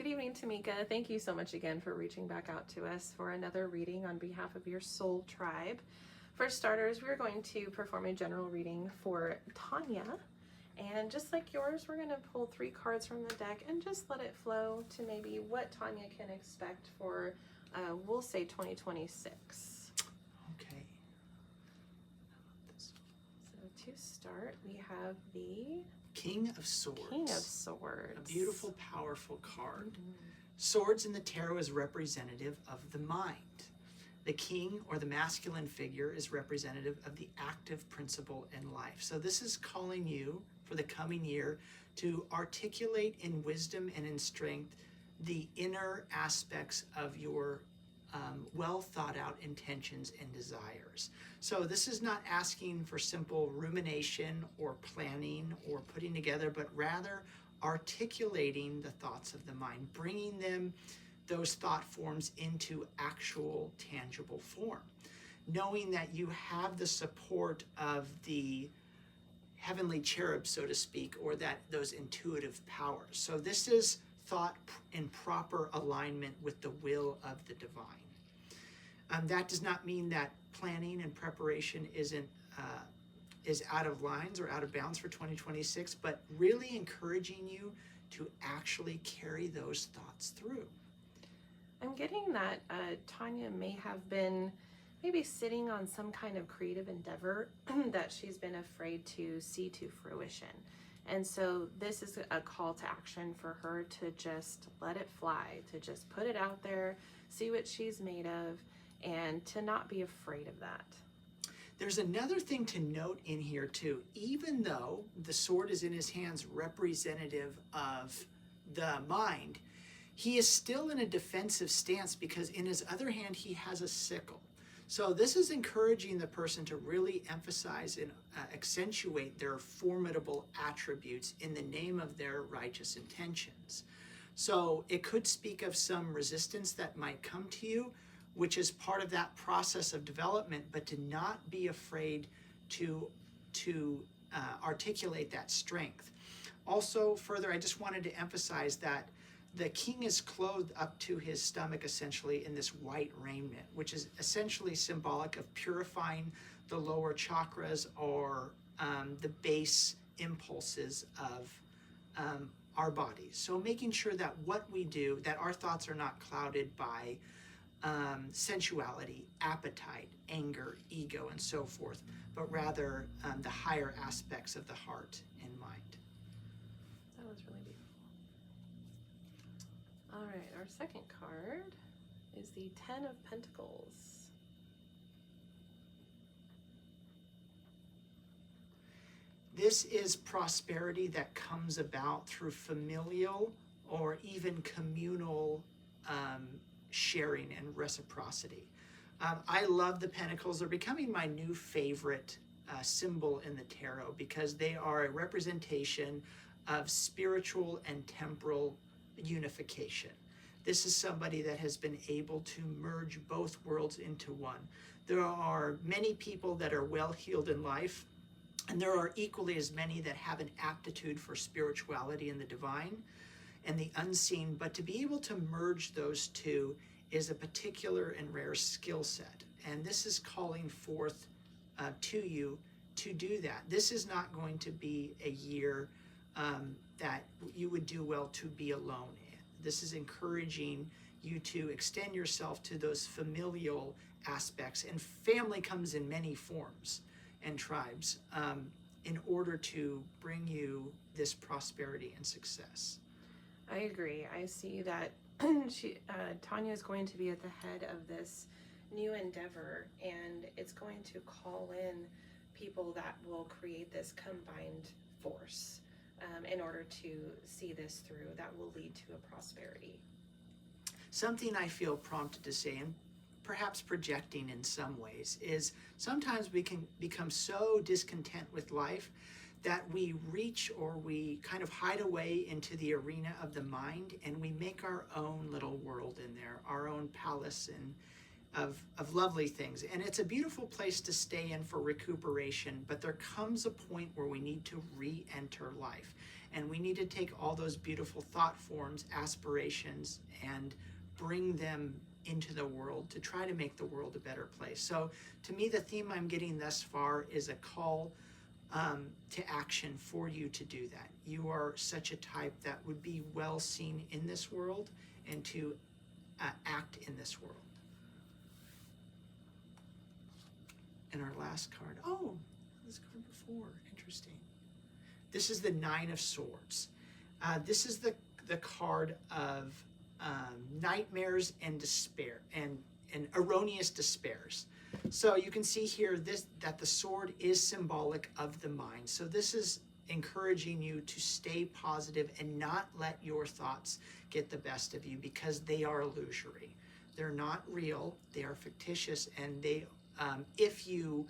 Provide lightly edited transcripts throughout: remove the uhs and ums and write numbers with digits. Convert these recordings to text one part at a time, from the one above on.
Good evening, Tamika. Thank you so much again for reaching back out to us for another reading on behalf of your soul tribe. For starters, we're going to perform a general reading for Tonya. And just like yours, we're going to pull 3 cards from the deck and just let it flow to maybe what Tonya can expect for, we'll say 2026. Okay. So to start, we have the King of Swords. King of Swords. A beautiful, powerful card. Swords in the tarot is representative of the mind. The king, or the masculine figure, is representative of the active principle in life. So this is calling you for the coming year to articulate in wisdom and in strength the inner aspects of your well thought out intentions and desires. So this is not asking for simple rumination or planning or putting together, but rather articulating the thoughts of the mind, bringing those thought forms into actual tangible form, knowing that you have the support of the heavenly cherub, so to speak, or those intuitive powers. So this is thought in proper alignment with the will of the divine. That does not mean that planning and preparation is out of lines or out of bounds for 2026, but really encouraging you to actually carry those thoughts through. I'm getting that Tonya may have been maybe sitting on some kind of creative endeavor that she's been afraid to see to fruition. And so this is a call to action for her to just let it fly, to just put it out there, see what she's made of, and to not be afraid of that. There's another thing to note in here too. Even though the sword is in his hands representative of the mind, he is still in a defensive stance because in his other hand he has a sickle. So this is encouraging the person to really emphasize and accentuate their formidable attributes in the name of their righteous intentions. So it could speak of some resistance that might come to you, which is part of that process of development, but to not be afraid to articulate that strength. Also, further, I just wanted to emphasize that the king is clothed up to his stomach, essentially, in this white raiment, which is essentially symbolic of purifying the lower chakras or the base impulses of our bodies. So making sure that what we do, that our thoughts are not clouded by sensuality, appetite, anger, ego, and so forth, but rather the higher aspects of the heart and mind. That was really beautiful. All right, our second card is the 10 of Pentacles. This is prosperity that comes about through familial or even communal sharing and reciprocity. I love the Pentacles. They're becoming my new favorite symbol in the tarot because they are a representation of spiritual and temporal unification. This is somebody that has been able to merge both worlds into one. There are many people that are well-heeled in life, and there are equally as many that have an aptitude for spirituality and the divine and the unseen, but to be able to merge those two is a particular and rare skill set. And this is calling forth to you to do that. This is not going to be a year that you would do well to be alone in. This is encouraging you to extend yourself to those familial aspects, and family comes in many forms and tribes in order to bring you this prosperity and success. I agree. I see that Tonya is going to be at the head of this new endeavor, and it's going to call in people that will create this combined force in order to see this through, that will lead to a prosperity. Something I feel prompted to say, and perhaps projecting in some ways, is sometimes we can become so discontent with life that we reach or we kind of hide away into the arena of the mind, and we make our own little world in there, our own palace and of lovely things. And it's a beautiful place to stay in for recuperation, but there comes a point where we need to re-enter life. And we need to take all those beautiful thought forms, aspirations, and bring them into the world to try to make the world a better place. So to me, the theme I'm getting thus far is a call to action for you to do that. You are such a type that would be well seen in this world and to act in this world. And our last card, oh, this card before, interesting. This is the Nine of Swords. This is the card of nightmares and despair and erroneous despairs. So you can see here that the sword is symbolic of the mind. So this is encouraging you to stay positive and not let your thoughts get the best of you, because they are illusory. They're not real. They are fictitious, and they, if you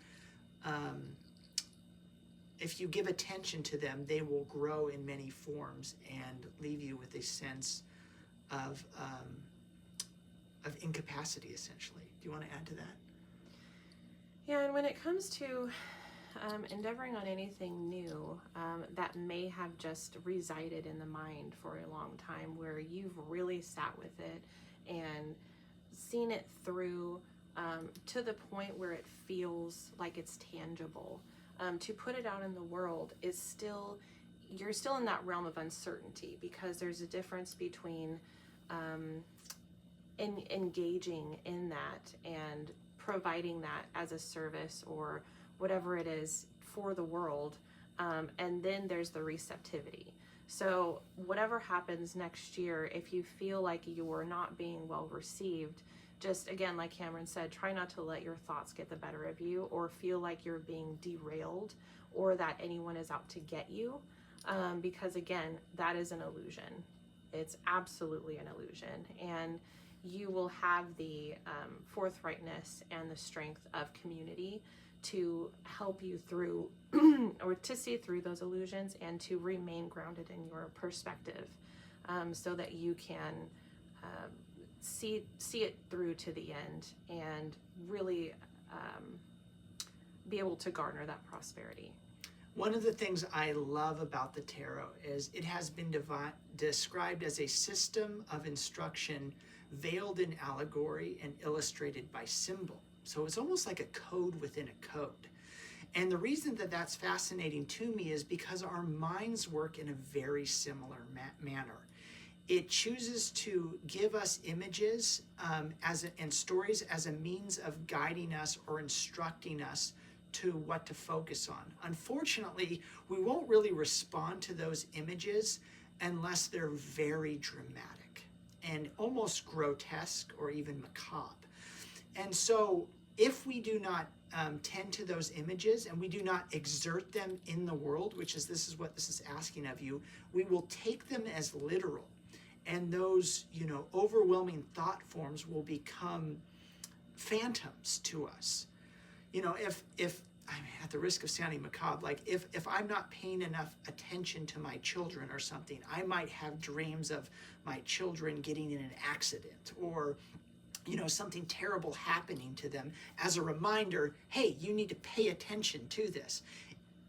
give attention to them, they will grow in many forms and leave you with a sense of incapacity, essentially. Do you want to add to that? Yeah, and when it comes to endeavoring on anything new that may have just resided in the mind for a long time, where you've really sat with it and seen it through to the point where it feels like it's tangible, to put it out in the world is still, you're still in that realm of uncertainty, because there's a difference between engaging in that and providing that as a service or whatever it is for the world, and then there's the receptivity. So whatever happens next year, if you feel like you're not being well received, just again, like Cameron said, try not to let your thoughts get the better of you or feel like you're being derailed or that anyone is out to get you, because again, that is an illusion. It's absolutely an illusion, and you will have the forthrightness and the strength of community to help you through or to see through those illusions and to remain grounded in your perspective, so that you can see it through to the end and really be able to garner that prosperity. One of the things I love about the tarot is it has been described as a system of instruction veiled in allegory and illustrated by symbol. So it's almost like a code within a code. And the reason that that's fascinating to me is because our minds work in a very similar manner. It chooses to give us images and stories as a means of guiding us or instructing us to what to focus on. Unfortunately, we won't really respond to those images unless they're very dramatic and almost grotesque or even macabre. And so if we do not tend to those images and we do not exert them in the world, this is what this is asking of you, we will take them as literal. And those, overwhelming thought forms will become phantoms to us. If I mean, at the risk of sounding macabre, like if I'm not paying enough attention to my children or something, I might have dreams of my children getting in an accident or, something terrible happening to them as a reminder, hey, you need to pay attention to this.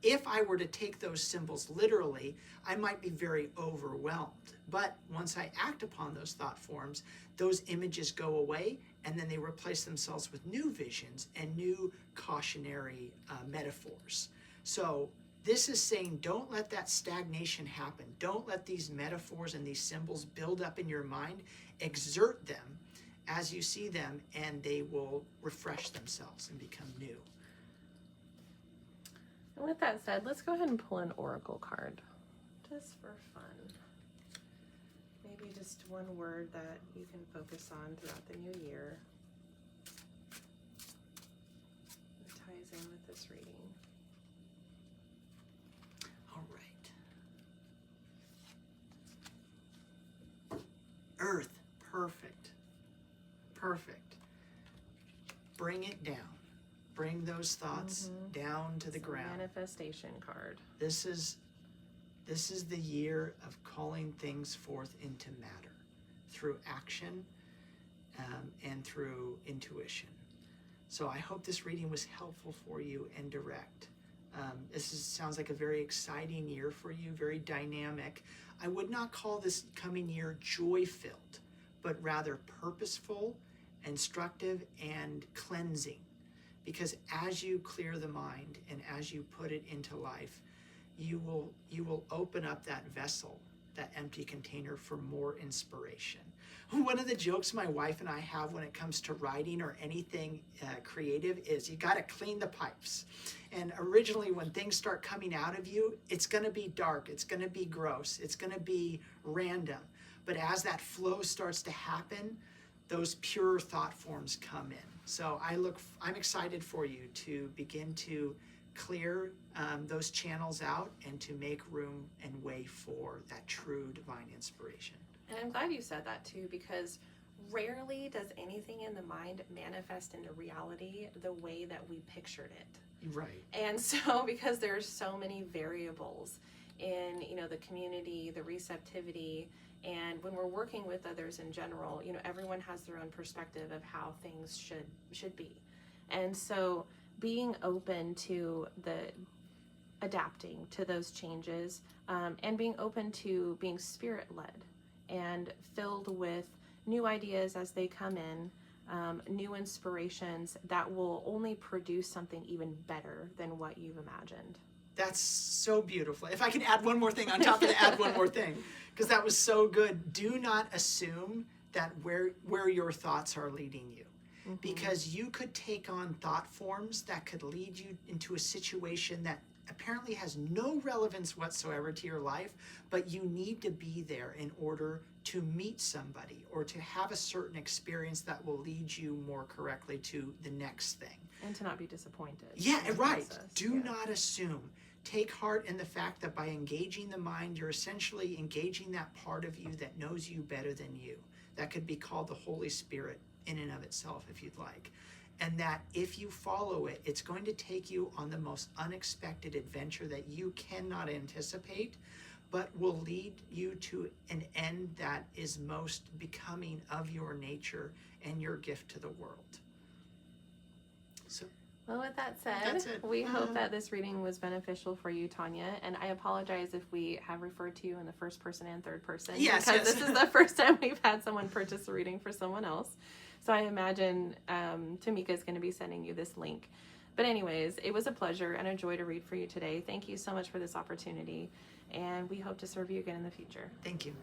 If I were to take those symbols literally, I might be very overwhelmed. But once I act upon those thought forms, those images go away and then they replace themselves with new visions and new cautionary metaphors. So this is saying don't let that stagnation happen. Don't let these metaphors and these symbols build up in your mind. Exert them as you see them and they will refresh themselves and become new. And with that said, let's go ahead and pull an oracle card, just for fun. Maybe just one word that you can focus on throughout the new year. It ties in with this reading. All right. Earth, perfect. Perfect. Bring it down. Bring those thoughts down to the ground. Manifestation card. This is the year of calling things forth into matter through action and through intuition. So I hope this reading was helpful for you and direct. Sounds like a very exciting year for you, very dynamic. I would not call this coming year joy-filled, but rather purposeful, instructive, and cleansing. Because as you clear the mind and as you put it into life, you will open up that vessel, that empty container, for more inspiration. One of the jokes my wife and I have when it comes to writing or anything creative is you got to clean the pipes. And originally, when things start coming out of you, it's going to be dark, it's going to be gross, it's going to be random. But as that flow starts to happen, those pure thought forms come in. So I'm excited for you to begin to clear those channels out and to make room and way for that true divine inspiration. And I'm glad you said that too, because rarely does anything in the mind manifest into reality the way that we pictured it. Right. And so, because there's so many variables in, the community, the receptivity, and when we're working with others in general, everyone has their own perspective of how things should be. And so being open to the adapting to those changes, and being open to being spirit-led and filled with new ideas as they come in, new inspirations that will only produce something even better than what you've imagined. That's so beautiful. If I can add one more thing on top of the add one more thing, because that was so good. Do not assume that where your thoughts are leading you. Mm-hmm. Because you could take on thought forms that could lead you into a situation that apparently has no relevance whatsoever to your life, but you need to be there in order to meet somebody or to have a certain experience that will lead you more correctly to the next thing. And to not be disappointed. Yeah, right. Do not assume. Take heart in the fact that by engaging the mind, you're essentially engaging that part of you that knows you better than you. That could be called the Holy Spirit in and of itself, if you'd like. And that if you follow it, it's going to take you on the most unexpected adventure that you cannot anticipate, but will lead you to an end that is most becoming of your nature and your gift to the world. So, well, with that said, we hope that this reading was beneficial for you, Tonya. And I apologize if we have referred to you in the first person and third person. Yes, because this is the first time we've had someone purchase a reading for someone else. So I imagine Tamika is going to be sending you this link. But anyways, it was a pleasure and a joy to read for you today. Thank you so much for this opportunity. And we hope to serve you again in the future. Thank you.